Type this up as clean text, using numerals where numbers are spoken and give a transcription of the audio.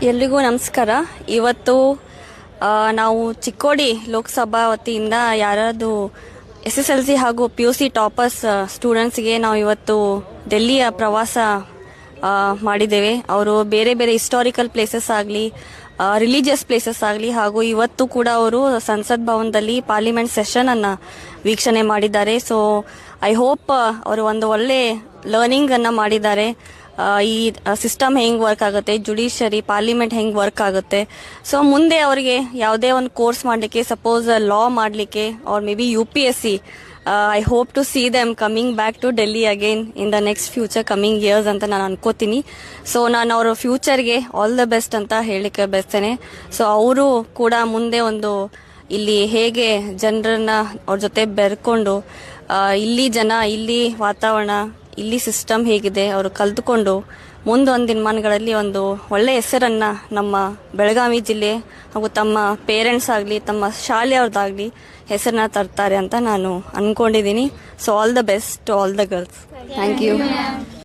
ಎಲ್ರಿಗೂ ನಮಸ್ಕಾರ. ಇವತ್ತು ನಾವು ಚಿಕ್ಕೋಡಿ ಲೋಕಸಭಾ ವತಿಯಿಂದ ಯಾರಾದ್ರು SSLC ಹಾಗೂ PUC ಟಾಪರ್ಸ್ ಸ್ಟೂಡೆಂಟ್ಸ್ಗೆ ನಾವು ಇವತ್ತು ಡೆಲ್ಲಿಯ ಪ್ರವಾಸ ಮಾಡಿದ್ದೇವೆ. ಅವರು ಬೇರೆ ಬೇರೆ ಹಿಸ್ಟಾರಿಕಲ್ ಪ್ಲೇಸಸ್ ಆಗಲಿ, ರಿಲಿಜಿಯಸ್ ಪ್ಲೇಸಸ್ ಆಗಲಿ, ಹಾಗೂ ಇವತ್ತು ಕೂಡ ಅವರು ಸಂಸತ್ ಭವನದಲ್ಲಿ ಪಾರ್ಲಿಮೆಂಟ್ ಸೆಷನ್ ಅನ್ನ ವೀಕ್ಷಣೆ ಮಾಡಿದ್ದಾರೆ. ಸೊ ಐ ಹೋಪ್ ಅವರು ಒಂದು ಒಳ್ಳೆ ಲರ್ನಿಂಗ್ ಅನ್ನ ಮಾಡಿದ್ದಾರೆ. ಈ ಸಿಸ್ಟಮ್ ಹೆಂಗ್ ವರ್ಕ್ ಆಗುತ್ತೆ, ಜುಡಿಷರಿ ಪಾರ್ಲಿಮೆಂಟ್ ಹೆಂಗ್ ವರ್ಕ್ ಆಗುತ್ತೆ. ಸೊ ಮುಂದೆ ಅವರಿಗೆ ಯಾವುದೇ ಒಂದು ಕೋರ್ಸ್ ಮಾಡಲಿಕ್ಕೆ, ಸಪೋಸ್ ಲಾ ಮಾಡಲಿಕ್ಕೆ or may be UPSC, I hope to see them coming back to Delhi again in the next future coming years ಅಂತ ನಾನು ಅನ್ಕೋತೀನಿ. ಸೊ ನಾನು ಅವರ ಫ್ಯೂಚರ್ಗೆ ಆಲ್ ದ ಬೆಸ್ಟ್ ಅಂತ ಹೇಳಿಕ್ಕೆ ಬಯಸ್ತೇನೆ. ಸೊ ಅವರು ಕೂಡ ಮುಂದೆ ಒಂದು ಇಲ್ಲಿ ಹೇಗೆ ಜನರನ್ನ ಅವ್ರ ಜೊತೆ ಬೆರ್ಕೊಂಡು ಇಲ್ಲಿ ಜನ, ಇಲ್ಲಿ ವಾತಾವರಣ, ಇಲ್ಲಿ ಸಿಸ್ಟಮ್ ಹೇಗಿದೆ ಅವರು ಕಲ್ತುಕೊಂಡು ಮುಂದೊಂದು ದಿನಮಾನಗಳಲ್ಲಿ ಒಂದು ಒಳ್ಳೆ ಹೆಸರನ್ನ ನಮ್ಮ ಬೆಳಗಾವಿ ಜಿಲ್ಲೆ ಹಾಗೂ ತಮ್ಮ ಪೇರೆಂಟ್ಸ್ ಆಗಲಿ, ತಮ್ಮ ಶಾಲೆಯವ್ರದ್ದಾಗಲಿ ಹೆಸರನ್ನ ತರ್ತಾರೆ ಅಂತ ನಾನು ಅನ್ಕೊಂಡಿದ್ದೀನಿ. So all the best to all the girls. Thank you.